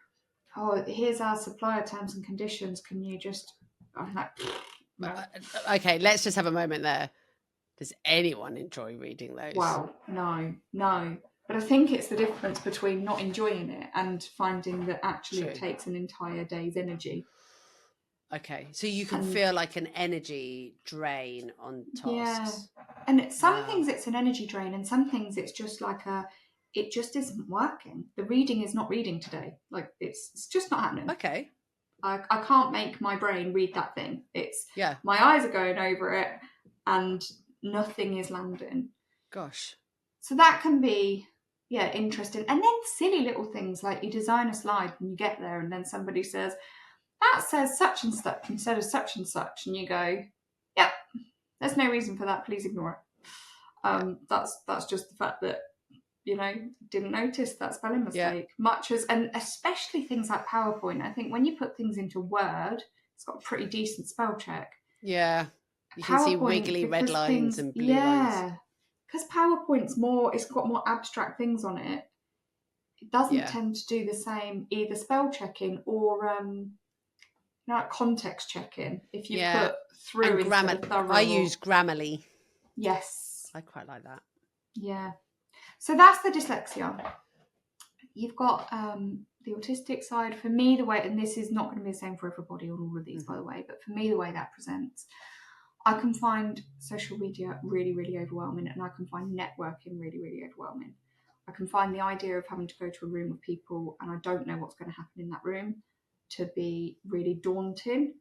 oh, here's our supplier terms and conditions, can you just, I'm like, no. Okay, let's just have a moment there. Does anyone enjoy reading those? Well, no. But I think it's the difference between not enjoying it and finding that actually it takes an entire day's energy. Okay, so you can feel like an energy drain on tasks. Yeah, and some things it's an energy drain, and some things it's just like it just isn't working. The reading is not reading today. Like it's just not happening. Okay. I can't make my brain read that thing. My eyes are going over it, and nothing is landing. Gosh. So that can be interesting, and then silly little things like you design a slide and you get there, and then somebody says, that says such and such instead of such and such, and you go, yep, there's no reason for that, please ignore it. That's just the fact that didn't notice that spelling mistake. Much as, and especially things like PowerPoint, I think when you put things into Word, it's got a pretty decent spell check. You can see wiggly red lines and blue lines. Because PowerPoint's it's got more abstract things on it. It doesn't tend to do the same either spell checking or like context checking. If you put through and grammar, I use Grammarly. Yes, I quite like that. Yeah, so that's the dyslexia. You've got the autistic side. For me, the way, and this is not going to be the same for everybody on all of these, by the way, but for me, the way that presents, I can find social media really, really overwhelming, and I can find networking really, really overwhelming. I can find the idea of having to go to a room of people and I don't know what's going to happen in that room to be really daunting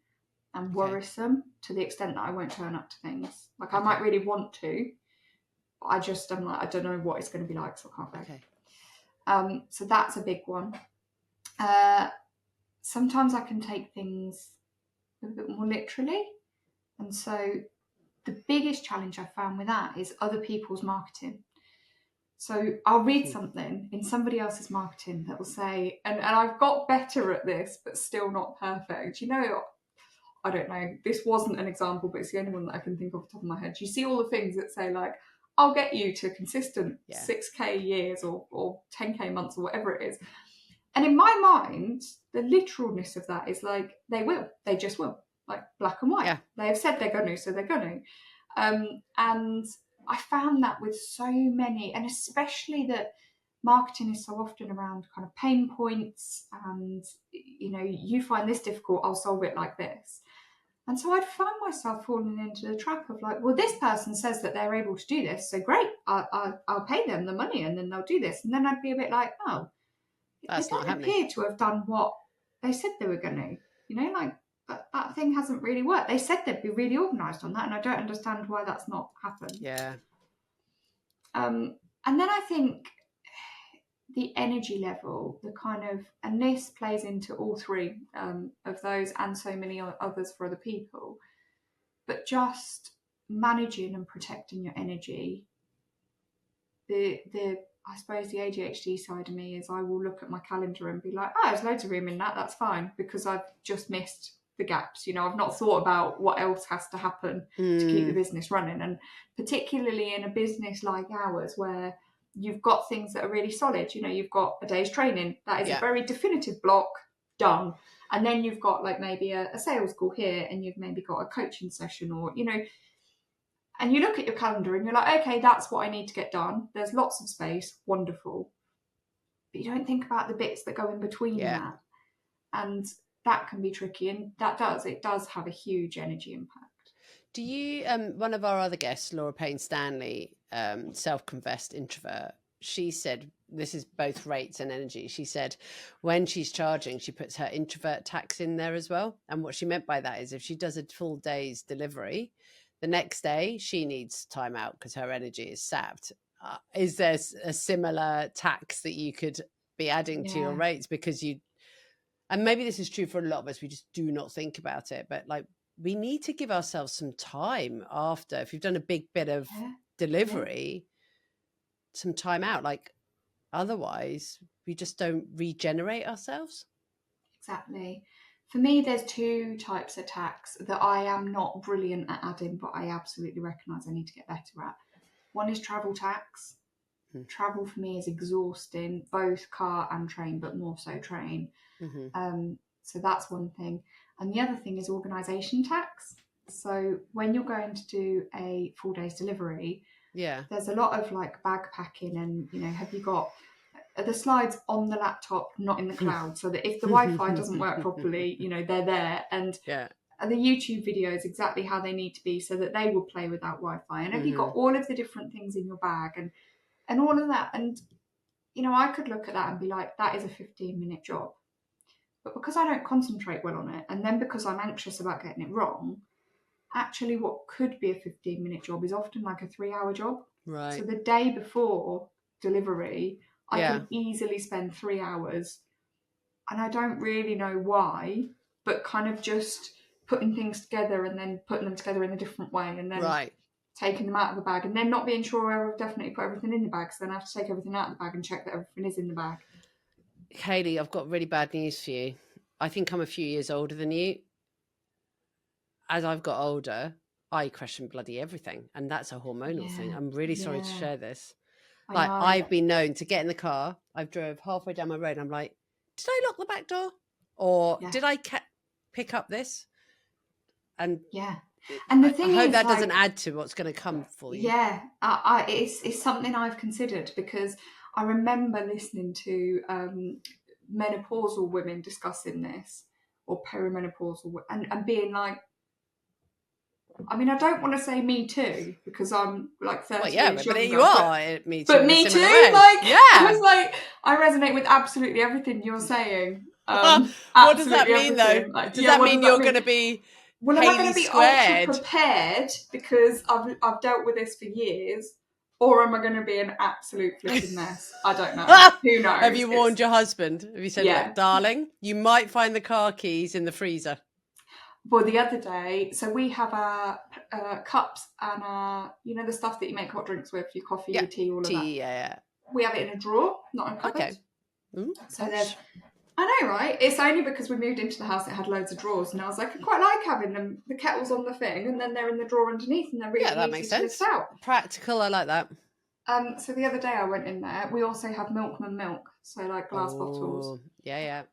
and worrisome to the extent that I won't turn up to things. Like I might really want to, but I'm like, I don't know what it's going to be like, so I can't go. So that's a big one. Sometimes I can take things a bit more literally. And so the biggest challenge I've found with that is other people's marketing. So I'll read something in somebody else's marketing that will say, and I've got better at this, but still not perfect. I don't know, this wasn't an example, but it's the only one that I can think of off the top of my head. You see all the things that say like, I'll get you to consistent 6K years or 10K months or whatever it is. And in my mind, the literalness of that is like, they just will, like black and white. They have said they're going to, so they're going to. And I found that with so many, and especially that marketing is so often around kind of pain points and, you find this difficult, I'll solve it like this. And so I'd find myself falling into the trap of like, well, this person says that they're able to do this, so great, I'll pay them the money and then they'll do this. And then I'd be a bit like, oh, that's they not don't appear to have done what they said they were going to, like But that thing hasn't really worked. They said they'd be really organised on that, and I don't understand why that's not happened. Yeah. And then I think the energy level, the kind of, and this plays into all three of those and so many others for other people, but just managing and protecting your energy. I suppose the ADHD side of me is I will look at my calendar and be like, oh, there's loads of room in that's fine, because I've just missed the gaps. I've not thought about what else has to happen to keep the business running. And particularly in a business like ours, where you've got things that are really solid, you've got a day's training, that is a very definitive block, done. And then you've got like maybe a sales call here, and you've maybe got a coaching session, or, and you look at your calendar and you're like, okay, that's what I need to get done. There's lots of space, wonderful. But you don't think about the bits that go in between that. And that can be tricky, and it does have a huge energy impact. Do you, one of our other guests, Laura Payne Stanley, self-confessed introvert, she said, this is both rates and energy. She said when she's charging, she puts her introvert tax in there as well. And what she meant by that is if she does a full day's delivery, the next day she needs time out because her energy is sapped. Is there a similar tax that you could be adding to your rates? Because and maybe this is true for a lot of us, we just do not think about it, but like we need to give ourselves some time after, if you've done a big bit of delivery, some time out. Like otherwise we just don't regenerate ourselves. Exactly. For me, there's two types of tax that I am not brilliant at adding, but I absolutely recognise I need to get better at. One is travel tax. Travel for me is exhausting, both car and train, but more so train. So that's one thing. And the other thing is organisation tax. So when you're going to do a full day's delivery, there's a lot of like bag packing, and have you got the slides on the laptop, not in the cloud, so that if the Wi-Fi doesn't work properly, they're there. And the YouTube videos exactly how they need to be so that they will play without Wi-Fi. And have you got all of the different things in your bag and all of that? And I could look at that and be like, that is a 15-minute job. But because I don't concentrate well on it, and then because I'm anxious about getting it wrong, actually what could be a 15-minute job is often like a 3-hour job. Right. So the day before delivery, I can easily spend 3 hours, and I don't really know why, but kind of just putting things together and then putting them together in a different way, and then taking them out of the bag, and then not being sure I've definitely put everything in the bag, so then I have to take everything out of the bag and check that everything is in the bag. Hayley, I've got really bad news for you. I think I'm a few years older than you. As I've got older, I question bloody everything, and that's a hormonal thing. I'm really sorry to share this. Like I've been known to get in the car, I've drove halfway down my road, and I'm like, did I lock the back door? Or did I pick up this? And and the thing I hope is, that doesn't add to what's going to come for you. It's something I've considered, because I remember listening to menopausal women discussing this, or perimenopausal, and being like, I mean, I don't want to say me too, because I'm like 30 years younger. But you are me too. But me too. I was like, I resonate with absolutely everything you're saying. What does that mean, though? Like, does that mean you're going to be Well, Hayley am I going to be squared? ultra prepared because I've dealt with this for years, or am I going to be an absolute flipping mess? I don't know. Who knows? Have you warned your husband? Have you said, look, darling, you might find the car keys in the freezer? Well, the other day, so we have our cups and our, the stuff that you make hot drinks with, your coffee, your tea, all of that. We have it in a drawer, not in a cupboard. Okay. So there's, I know, right? It's only because we moved into the house, it had loads of drawers, and I was like, I quite like having them, the kettles on the thing, and then they're in the drawer underneath, and they're really that makes sense. Out. Practical, I like that. So the other day I went in there. We also have Milkman milk, so like glass bottles. Yeah.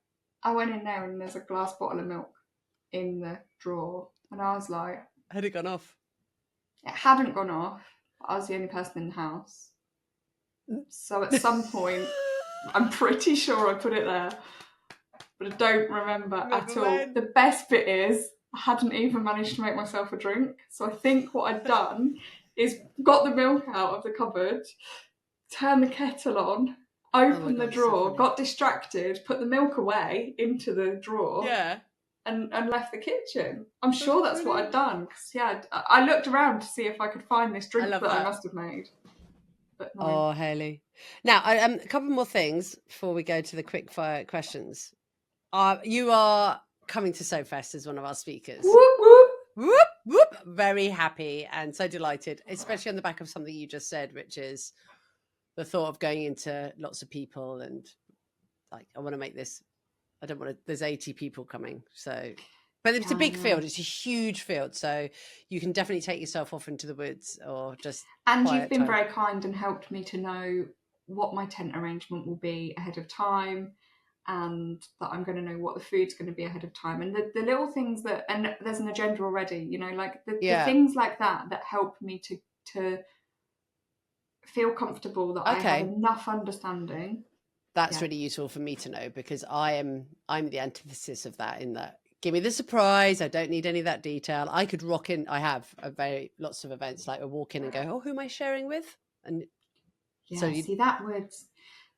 I went in there and there's a glass bottle of milk in the drawer, and I was like, had it gone off? It hadn't gone off. I was the only person in the house, so at some point I'm pretty sure I put it there, but I don't remember at all. The best bit is I hadn't even managed to make myself a drink, so I think what I'd done is got the milk out of the cupboard, turned the kettle on, opened the drawer, got distracted, put the milk away into the drawer, and left the kitchen. I'm sure that's what I'd done. 'Cause, yeah, I looked around to see if I could find this drink that I must have made. But no. Oh, Hayley. Now, a couple more things before we go to the quick fire questions. You are coming to SoFest as one of our speakers. Whoop, whoop. Whoop, whoop. Very happy and so delighted, especially on the back of something you just said, which is the thought of going into lots of people and like, I want to make this, I don't want to, there's 80 people coming. So, but it's a big field. It's a huge field. So you can definitely take yourself off into the woods or just. And you've been very kind and helped me to know what my tent arrangement will be ahead of time, and that I'm going to know what the food's going to be ahead of time, and the little things that, and there's an agenda already, you know, like the things like that help me to feel comfortable that I have enough understanding. That's really useful for me to know, because I'm the antithesis of that, in that give me the surprise. I don't need any of that detail. I could rock in. I have lots of events like I walk in and go, oh, who am I sharing with? And see, that would.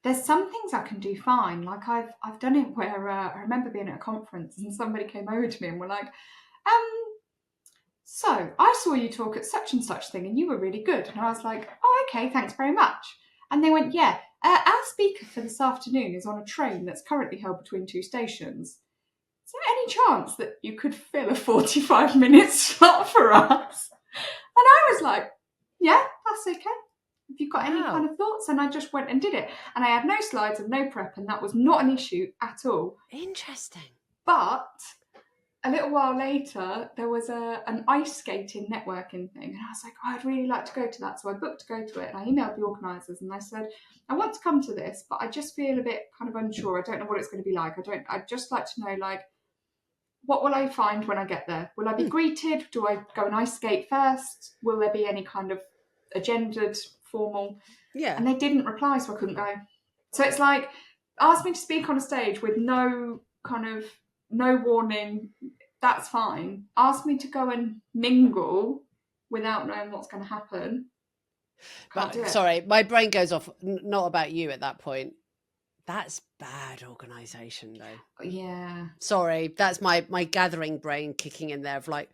There's some things I can do fine. Like I've done it where I remember being at a conference and somebody came over to me and were like, so I saw you talk at such and such thing and you were really good. And I was like, oh, okay, thanks very much. And they went, yeah, our speaker for this afternoon is on a train that's currently held between two stations. Is there any chance that you could fill a 45-minute slot for us? And I was like, yeah, that's okay. Have you got any kind of thoughts? And I just went and did it. And I had no slides and no prep, and that was not an issue at all. Interesting. But a little while later, there was an ice skating networking thing. And I was like, oh, I'd really like to go to that. So I booked to go to it. And I emailed the organisers and I said, I want to come to this, but I just feel a bit kind of unsure. I don't know what it's going to be like. I'd just like to know, like, what will I find when I get there? Will I be greeted? Do I go and ice skate first? Will there be any kind of agendaed, formal? Yeah. And they didn't reply, so I couldn't go. So it's like, ask me to speak on a stage with no warning, that's fine. Ask me to go and mingle without knowing what's going to happen. Sorry, my brain goes off, not about you at that point. That's bad organisation, though. Yeah. Sorry, that's my gathering brain kicking in there of like,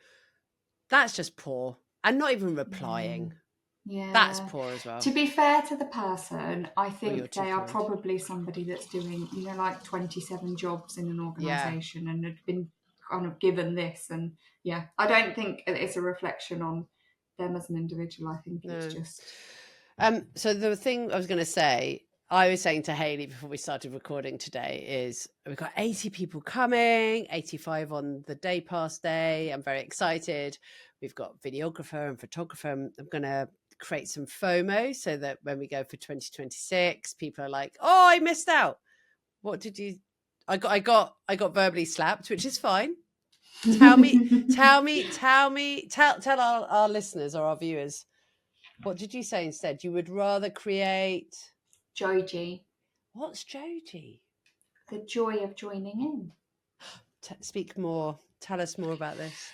that's just poor. And not even replying. Yeah. That's poor as well. To be fair to the person, I think they are probably somebody that's doing, you know, like 27 jobs in an organisation and had been kind of given this. And I don't think it's a reflection on them as an individual. I think it's just. So the thing I was going to say, I was saying to Hayley before we started recording today, is we've got 80 people coming, 85 on the day past day. I'm very excited. We've got videographer and photographer. I'm going to create some FOMO so that when we go for 2026, people are like, oh, I missed out. What did you? I got verbally slapped, which is fine. Tell our listeners or our viewers, what did you say instead? You would rather create JOJI. What's JOJI? The joy of joining in. Speak more. Tell us more about this.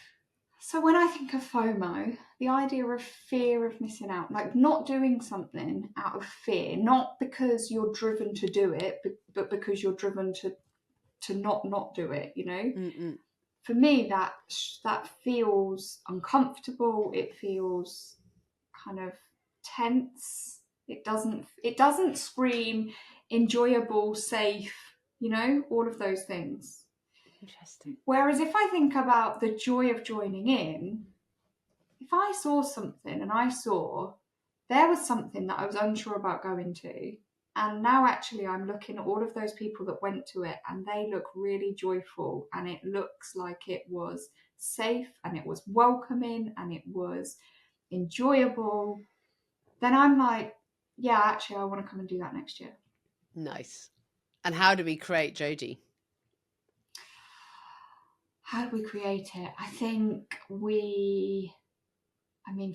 So when I think of FOMO, the idea of fear of missing out, like not doing something out of fear, not because you're driven to do it, but because you're driven to not do it, you know? Mm-mm. For me, that feels uncomfortable. It feels kind of tense. It doesn't scream enjoyable, safe, you know, all of those things. Interesting. Whereas if I think about the joy of joining in, if I saw something and I saw there was something that I was unsure about going to, and now actually I'm looking at all of those people that went to it and they look really joyful and it looks like it was safe and it was welcoming and it was enjoyable, then I'm like, yeah, actually I want to come and do that next year. Nice. And how do we create JOJI? How do we create it? I think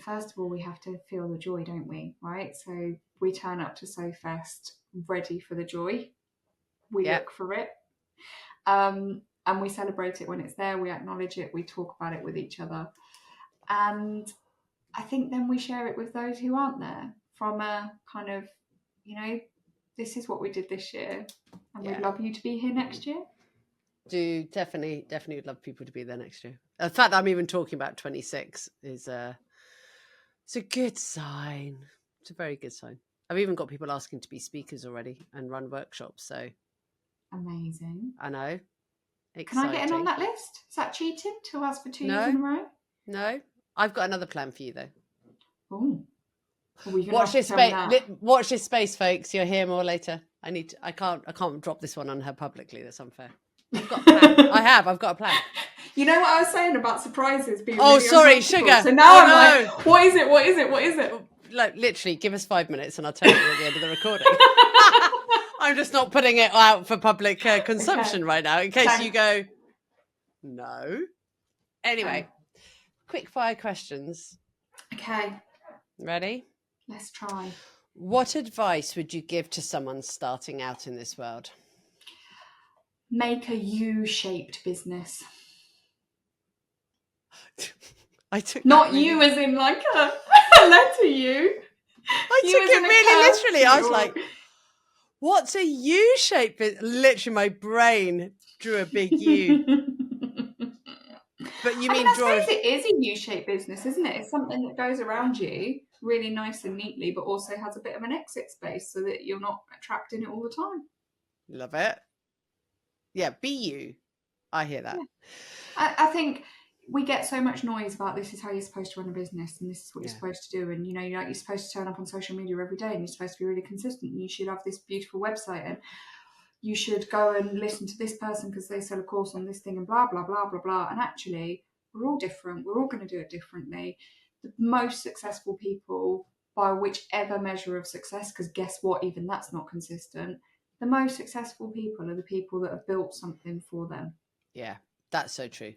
first of all, we have to feel the joy, don't we? Right? So we turn up to SoFest ready for the joy. We look for it. And we celebrate it when it's there. We acknowledge it. We talk about it with each other. And I think then we share it with those who aren't there from a kind of, you know, this is what we did this year. And we'd love you to be here next year. Do definitely would love people to be there next year. The fact that I'm even talking about 26 is it's a good sign. It's a very good sign. I've even got people asking to be speakers already and run workshops. So Amazing. I know. Can I get in on Exciting. that list? Is that cheating to ask for 2 years No, in a row? no. I've got another plan for you though. Oh, are we going to Watch have to this tell me space. that? Watch this space, folks. You'll hear more later. I can't drop this one on her publicly. That's unfair. I've got a plan. I've got a plan. You know what I was saying about surprises being Oh, really sorry, uncomfortable? sugar. So now Oh, I'm no. like, what is it? What is it? What is it? Like, literally, give us 5 minutes and I'll tell you at the end of the recording. I'm just not putting it out for public consumption right now, in case you go, no. Anyway, quick fire questions. Okay. Ready? Let's try. What advice would you give to someone starting out in this world? Make a U-shaped business. I took Not you as in like a letter U. I took it really literally. I was like, what's a U-shape? Literally, my brain drew a big U. But you mean I draw? suppose it is a U-shaped business, isn't it? It's something that goes around you really nice and neatly, but also has a bit of an exit space so that you're not trapped in it all the time. Love it. Yeah, be you. I hear that. Yeah. I think we get so much noise about this is how you're supposed to run a business and this is what you're supposed to do. And, you know, you're supposed to turn up on social media every day and you're supposed to be really consistent and you should have this beautiful website and you should go and listen to this person because they sell a course on this thing and blah, blah, blah, blah, blah. And actually, we're all different. We're all going to do it differently. The most successful people, by whichever measure of success, because guess what, even that's not consistent, the most successful people are the people that have built something for them. Yeah, that's so true.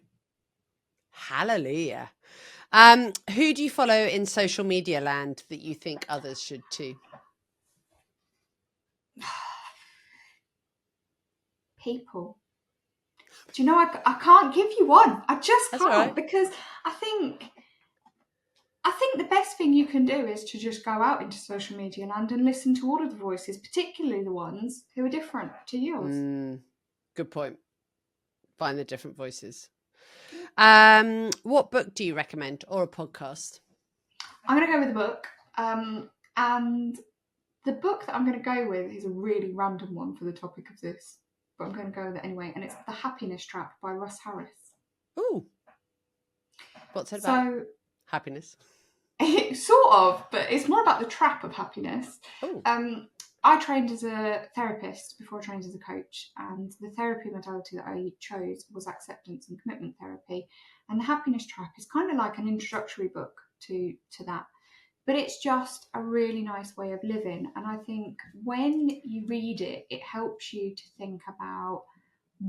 Hallelujah. Who do you follow in social media land that you think others should too? People. Do you know, I can't give you one. I just That's can't, all right. because I think the best thing you can do is to just go out into social media land and listen to all of the voices, particularly the ones who are different to yours. Good point. Find the different voices. What book do you recommend, or a podcast? I'm going to go with a book. And the book that I'm going to go with is a really random one for the topic of this, but I'm going to go with it anyway. And it's The Happiness Trap by Russ Harris. Ooh. What's it about? So, happiness. Sort of, but it's more about the trap of happiness. Ooh. I trained as a therapist before I trained as a coach, and the therapy modality that I chose was acceptance and commitment therapy. And The Happiness Trap is kind of like an introductory book to that. But it's just a really nice way of living. And I think when you read it, it helps you to think about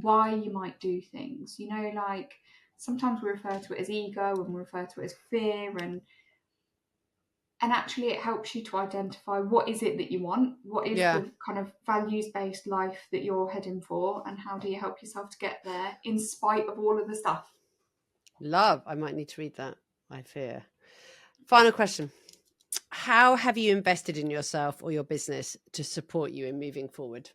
why you might do things. You know, like sometimes we refer to it as ego and we refer to it as fear, and actually it helps you to identify what is it that you want, what is the kind of values-based life that you're heading for, and how do you help yourself to get there in spite of all of the stuff. Love. I might need to read that, I fear. Final question. How have you invested in yourself or your business to support you in moving forward?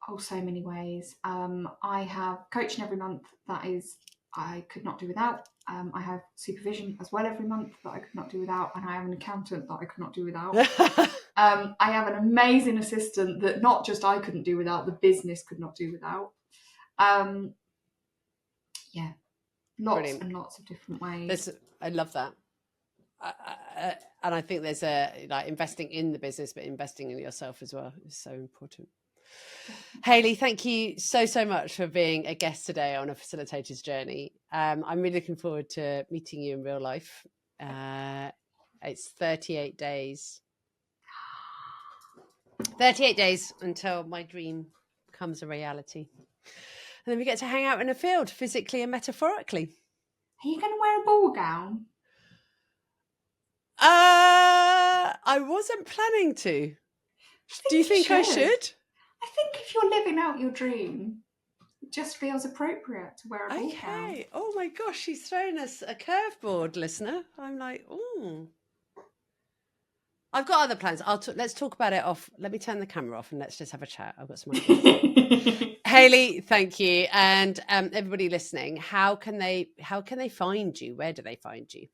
Oh, so many ways. I have coaching every month that is I could not do without. I have supervision as well every month that I could not do without, and I have an accountant that I could not do without. I have an amazing assistant that not just I couldn't do without, the business could not do without. Yeah, lots Brilliant. And lots of different ways. I love that. And I think there's investing in the business, but investing in yourself as well is so important. Hayley, thank you so much for being a guest today on A Facilitator's Journey. I'm really looking forward to meeting you in real life. It's 38 days. 38 days until my dream becomes a reality. And then we get to hang out in a field, physically and metaphorically. Are you going to wear a ball gown? I wasn't planning to. Do you think I should? I think if you're living out your dream, it just feels appropriate to wear a ball gown. Okay. Oh my gosh, she's thrown us a curveball, listener. I'm like, ooh. I've got other plans. Let's talk about it off. Let me turn the camera off and let's just have a chat. I've got some ideas. Hayley, thank you. And everybody listening, how can they find you? Where do they find you?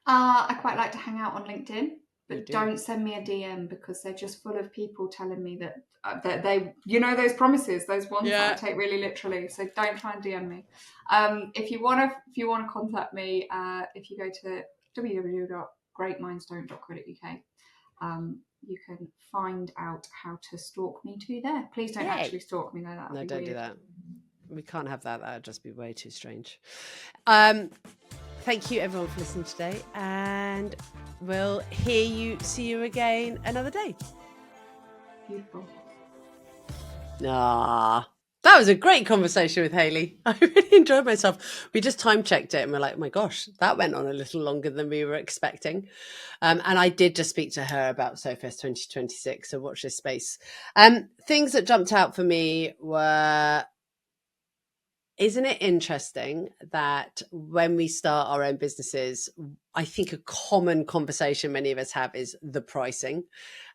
I quite like to hang out on LinkedIn, but do. don't send me a DM because they're just full of people telling me that they, those promises, those ones that I take really literally. So don't try and DM me. If you want to contact me, if you go to www.greatmindsdon't.co.uk, you can find out how to stalk me too there. Please don't actually stalk me though. No, don't do that. We can't have that. That would just be way too strange. Thank you everyone for listening today, and we'll see you again another day. Beautiful. That was a great conversation with Hayley. I really enjoyed myself. We just time checked it and we're like, oh my gosh, that went on a little longer than we were expecting. And I did just speak to her about SoFest 2026, so watch this space. Things that jumped out for me were, isn't it interesting that when we start our own businesses, I think a common conversation many of us have is the pricing,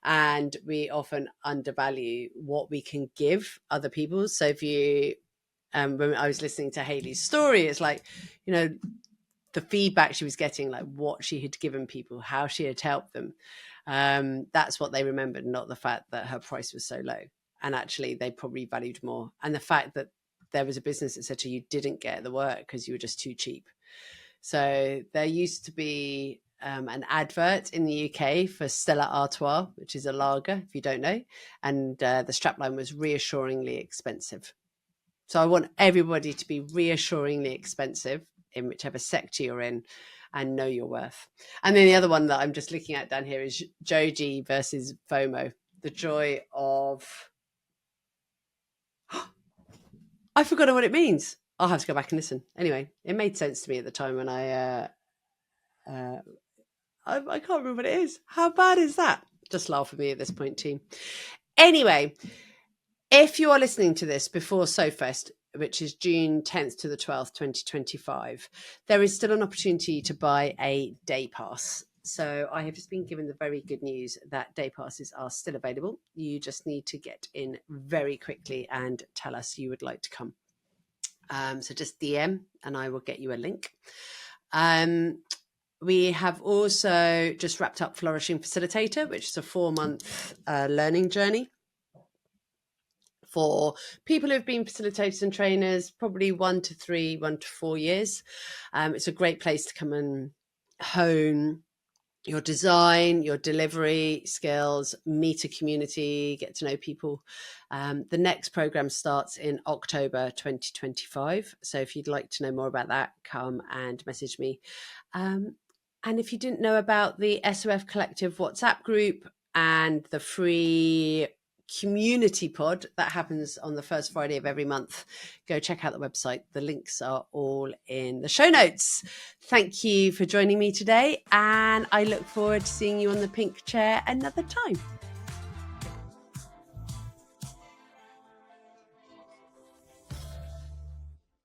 and we often undervalue what we can give other people. So if you, when I was listening to Hayley's story, it's like, the feedback she was getting, like what she had given people, how she had helped them. That's what they remembered, not the fact that her price was so low. And actually they probably valued more. And the fact that there was a business that said to you, you didn't get the work because you were just too cheap. So there used to be an advert in the UK for Stella Artois, which is a lager, if you don't know. And the strapline was reassuringly expensive. So I want everybody to be reassuringly expensive in whichever sector you're in, and know your worth. And then the other one that I'm just looking at down here is JOJI versus FOMO. The joy of... I've forgotten what it means. I'll have to go back and listen. Anyway, it made sense to me at the time when I can't remember what it is. How bad is that? Just laugh at me at this point, team. Anyway, if you are listening to this before SoFest, which is June 10th to the 12th, 2025, there is still an opportunity to buy a day pass. So I have just been given the very good news that day passes are still available. You just need to get in very quickly and tell us you would like to come. So just DM and I will get you a link. We have also just wrapped up Flourishing Facilitator, which is a 4-month learning journey for people who've been facilitators and trainers, probably 1 to 4 years. It's a great place to come and hone your design, your delivery skills, meet a community, get to know people. The next program starts in October 2025. So if you'd like to know more about that, come and message me. And if you didn't know about the SOF Collective WhatsApp group and the free community pod that happens on the first Friday of every month, go check out the website. The links are all in the show notes. Thank you for joining me today, and I look forward to seeing you on the pink chair another time.